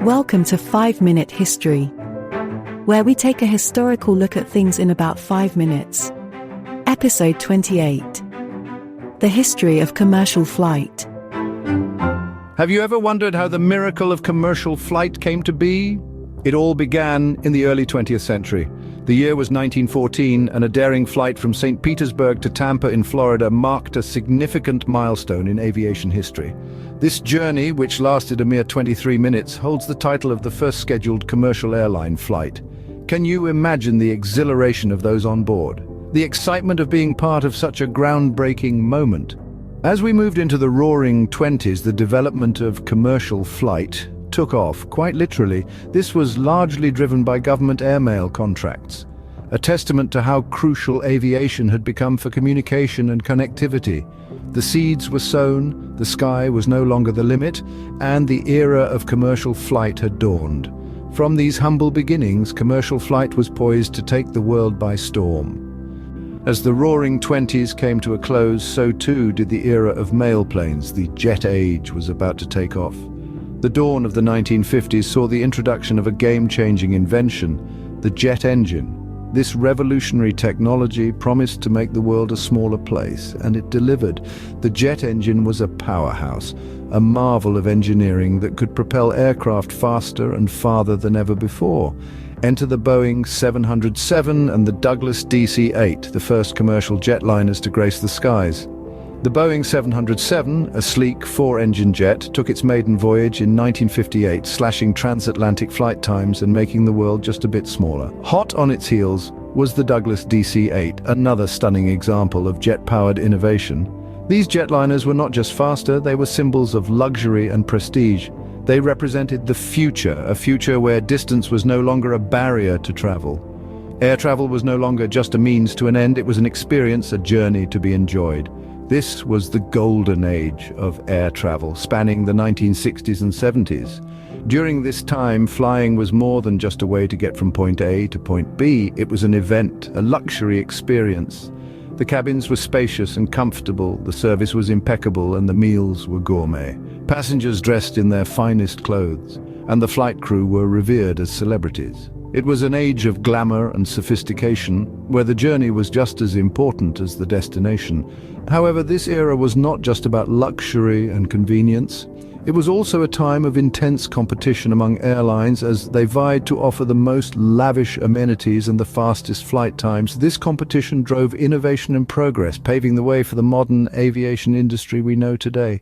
Welcome to 5-Minute History, where we take a historical look at things in about 5 minutes. Episode 28. The History of Commercial Flight. Have you ever wondered how the miracle of commercial flight came to be? It all began in the early 20th century. The year was 1914, and a daring flight from St. Petersburg to Tampa in Florida marked a significant milestone in aviation history. This journey, which lasted a mere 23 minutes, holds the title of the first scheduled commercial airline flight. Can you imagine the exhilaration of those on board? The excitement of being part of such a groundbreaking moment? As we moved into the roaring 20s, the development of commercial flight took off, quite literally. This was largely driven by government airmail contracts, a testament to how crucial aviation had become for communication and connectivity. The seeds were sown, the sky was no longer the limit, and the era of commercial flight had dawned. From these humble beginnings, commercial flight was poised to take the world by storm. As the roaring 20s came to a close, so too did the era of mail planes. The jet age was about to take off. The dawn of the 1950s saw the introduction of a game-changing invention, the jet engine. This revolutionary technology promised to make the world a smaller place, and it delivered. The jet engine was a powerhouse, a marvel of engineering that could propel aircraft faster and farther than ever before. Enter the Boeing 707 and the Douglas DC-8, the first commercial jetliners to grace the skies. The Boeing 707, a sleek 4-engine jet, took its maiden voyage in 1958, slashing transatlantic flight times and making the world just a bit smaller. Hot on its heels was the Douglas DC-8, another stunning example of jet-powered innovation. These jetliners were not just faster, they were symbols of luxury and prestige. They represented the future, a future where distance was no longer a barrier to travel. Air travel was no longer just a means to an end, it was an experience, a journey to be enjoyed. This was the golden age of air travel, spanning the 1960s and 70s. During this time, flying was more than just a way to get from point A to point B. It was an event, a luxury experience. The cabins were spacious and comfortable, the service was impeccable, and the meals were gourmet. Passengers dressed in their finest clothes, and the flight crew were revered as celebrities. It was an age of glamour and sophistication, where the journey was just as important as the destination. However, this era was not just about luxury and convenience. It was also a time of intense competition among airlines as they vied to offer the most lavish amenities and the fastest flight times. This competition drove innovation and progress, paving the way for the modern aviation industry we know today.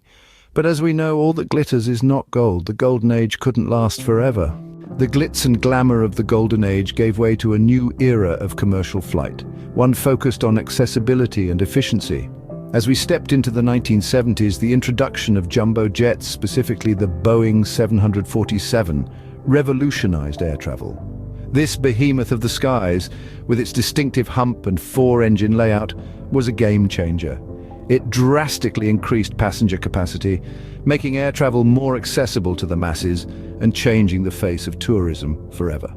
But as we know, all that glitters is not gold. The golden age couldn't last forever. The glitz and glamour of the golden age gave way to a new era of commercial flight, one focused on accessibility and efficiency. As we stepped into the 1970s, the introduction of jumbo jets, specifically the Boeing 747, revolutionized air travel. This behemoth of the skies, with its distinctive hump and 4-engine layout, was a game changer. It drastically increased passenger capacity, making air travel more accessible to the masses and changing the face of tourism forever.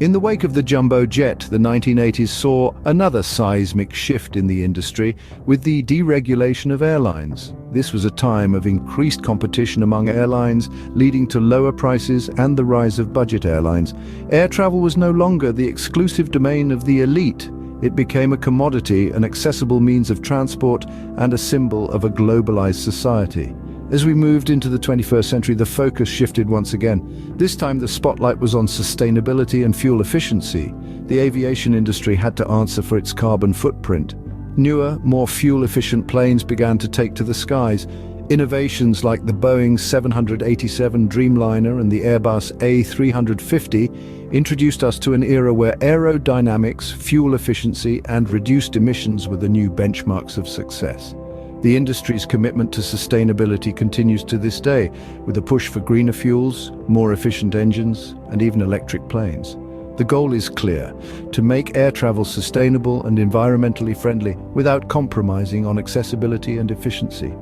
In the wake of the jumbo jet, the 1980s saw another seismic shift in the industry with the deregulation of airlines. This was a time of increased competition among airlines, leading to lower prices and the rise of budget airlines. Air travel was no longer the exclusive domain of the elite. It became a commodity, an accessible means of transport, and a symbol of a globalized society. As we moved into the 21st century, the focus shifted once again. This time the spotlight was on sustainability and fuel efficiency. The aviation industry had to answer for its carbon footprint. Newer, more fuel-efficient planes began to take to the skies. Innovations like the Boeing 787 Dreamliner and the Airbus A350 introduced us to an era where aerodynamics, fuel efficiency, and reduced emissions were the new benchmarks of success. The industry's commitment to sustainability continues to this day, with a push for greener fuels, more efficient engines, and even electric planes. The goal is clear: to make air travel sustainable and environmentally friendly without compromising on accessibility and efficiency.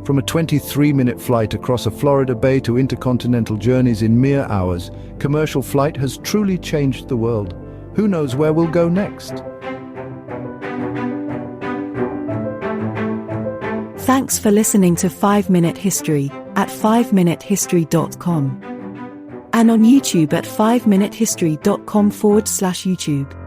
From a 23-minute flight across a Florida bay to intercontinental journeys in mere hours, commercial flight has truly changed the world. Who knows where we'll go next? Thanks for listening to 5 Minute History at 5minutehistory.com and on YouTube at 5minutehistory.com/YouTube.